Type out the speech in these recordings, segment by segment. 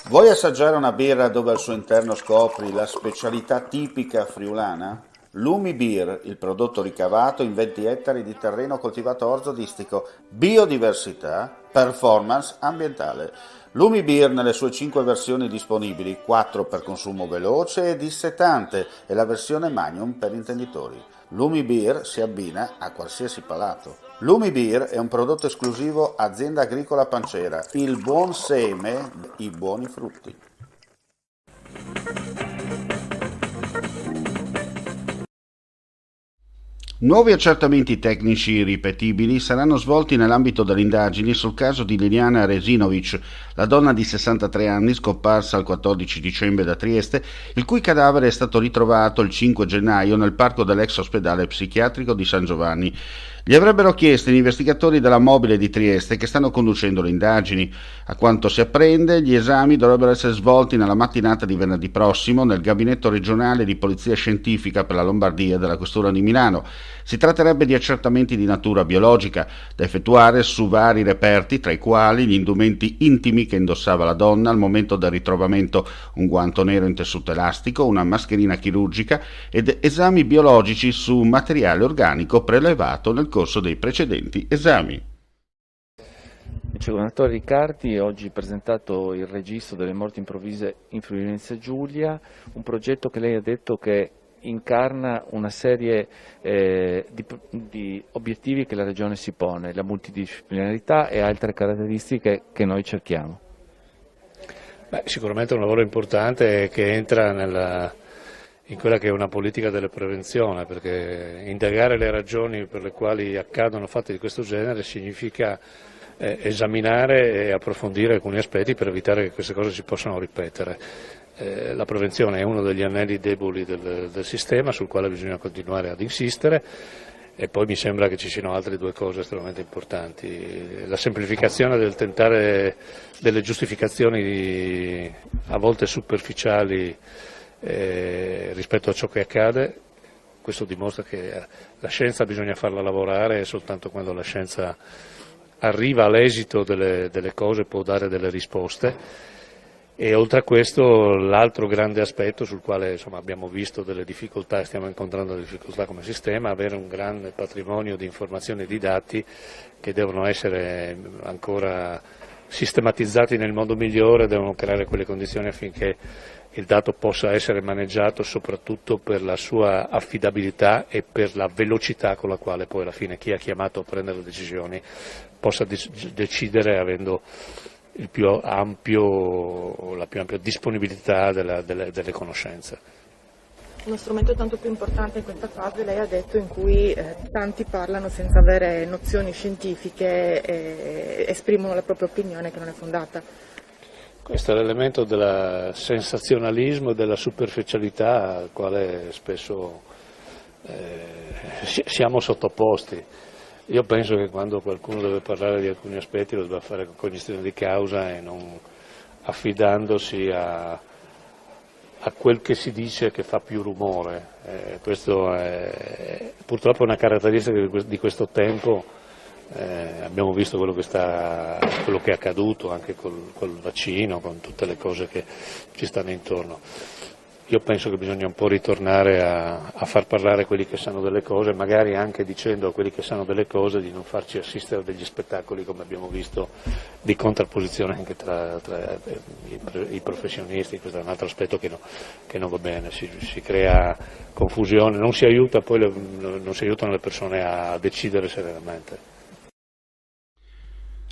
Vuoi assaggiare una birra dove al suo interno scopri la specialità tipica friulana? Lumi Beer, il prodotto ricavato in 20 ettari di terreno coltivato orzodistico, biodiversità, performance ambientale. Lumi Beer nelle sue 5 versioni disponibili, 4 per consumo veloce e dissetante e la versione Magnum per intenditori. Lumi Beer si abbina a qualsiasi palato. Lumi Beer è un prodotto esclusivo Azienda Agricola Pancera, il buon seme, i buoni frutti. Nuovi accertamenti tecnici ripetibili saranno svolti nell'ambito delle indagini sul caso di Liliana Resinovic, la donna di 63 anni scomparsa il 14 dicembre da Trieste, il cui cadavere è stato ritrovato il 5 gennaio nel parco dell'ex ospedale psichiatrico di San Giovanni. Gli avrebbero chiesto gli investigatori della Mobile di Trieste che stanno conducendo le indagini. A quanto si apprende, gli esami dovrebbero essere svolti nella mattinata di venerdì prossimo nel gabinetto regionale di polizia scientifica per la Lombardia della Questura di Milano. Si tratterebbe di accertamenti di natura biologica da effettuare su vari reperti, tra i quali gli indumenti intimi che indossava la donna al momento del ritrovamento, un guanto nero in tessuto elastico, una mascherina chirurgica ed esami biologici su materiale organico prelevato nel corso dei precedenti esami. Il governatore Riccardi ha oggi presentato il registro delle morti improvvise in Friuli Venezia Giulia, un progetto che lei ha detto che incarna una serie di obiettivi che la Regione si pone, la multidisciplinarità e altre caratteristiche che noi cerchiamo. Sicuramente è un lavoro importante che entra in quella che è una politica della prevenzione, perché indagare le ragioni per le quali accadono fatti di questo genere significa esaminare e approfondire alcuni aspetti per evitare che queste cose si possano ripetere. La prevenzione è uno degli anelli deboli del sistema sul quale bisogna continuare ad insistere e poi mi sembra che ci siano altre due cose estremamente importanti. La semplificazione del tentare delle giustificazioni a volte superficiali rispetto a ciò che accade. Questo dimostra che la scienza bisogna farla lavorare e soltanto quando la scienza arriva all'esito delle cose può dare delle risposte. E oltre a questo l'altro grande aspetto sul quale abbiamo visto delle difficoltà e stiamo incontrando delle difficoltà come sistema, avere un grande patrimonio di informazioni e di dati che devono essere ancora sistematizzati nel modo migliore, devono creare quelle condizioni affinché il dato possa essere maneggiato soprattutto per la sua affidabilità e per la velocità con la quale poi alla fine chi è chiamato a prendere le decisioni possa decidere avendo la più ampia disponibilità delle conoscenze. Uno strumento tanto più importante in questa fase, lei ha detto, in cui tanti parlano senza avere nozioni scientifiche e esprimono la propria opinione che non è fondata. Questo è l'elemento del sensazionalismo e della superficialità al quale spesso siamo sottoposti. Io penso che quando qualcuno deve parlare di alcuni aspetti lo debba fare con cognizione di causa e non affidandosi a quel che si dice che fa più rumore. Questo è purtroppo una caratteristica di questo tempo. Abbiamo visto quello che è accaduto anche col vaccino, con tutte le cose che ci stanno intorno. Io penso che bisogna un po' ritornare a far parlare quelli che sanno delle cose, magari anche dicendo a quelli che sanno delle cose di non farci assistere a degli spettacoli come abbiamo visto di contrapposizione anche tra i professionisti. Questo è un altro aspetto che non va bene, si crea confusione, non si aiutano le persone a decidere serenamente.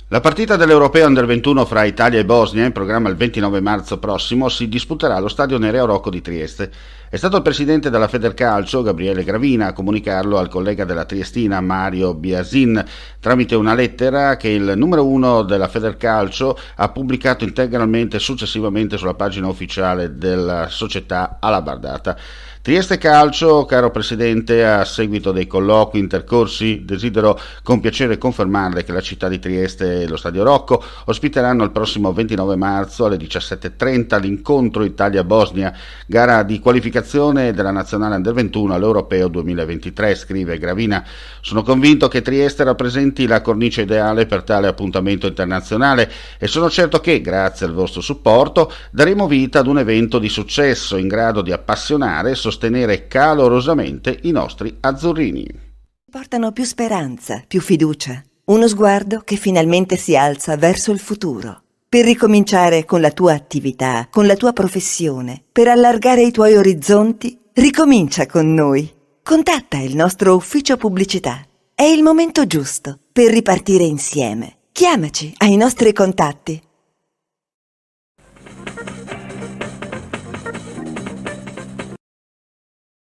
La partita dell'Europeo Under 21 fra Italia e Bosnia, in programma il 29 marzo prossimo, si disputerà allo stadio Nereo Rocco di Trieste. È stato il presidente della Federcalcio, Gabriele Gravina, a comunicarlo al collega della Triestina, Mario Biasin, tramite una lettera che il numero 1 della Federcalcio ha pubblicato integralmente successivamente sulla pagina ufficiale della società Alabardata. Trieste Calcio, caro Presidente, a seguito dei colloqui intercorsi, desidero con piacere confermarle che la città di Trieste e lo Stadio Rocco ospiteranno il prossimo 29 marzo alle 17:30 l'incontro Italia-Bosnia, gara di qualificazione della nazionale Under 21 all'Europeo 2023, scrive Gravina. Sono convinto che Trieste rappresenti la cornice ideale per tale appuntamento internazionale e sono certo che, grazie al vostro supporto, daremo vita ad un evento di successo in grado di appassionare e sostenere calorosamente i nostri azzurrini. Portano più speranza, più fiducia, uno sguardo che finalmente si alza verso il futuro. Per ricominciare con la tua attività, con la tua professione, per allargare i tuoi orizzonti, ricomincia con noi. Contatta il nostro ufficio pubblicità. È il momento giusto per ripartire insieme. Chiamaci ai nostri contatti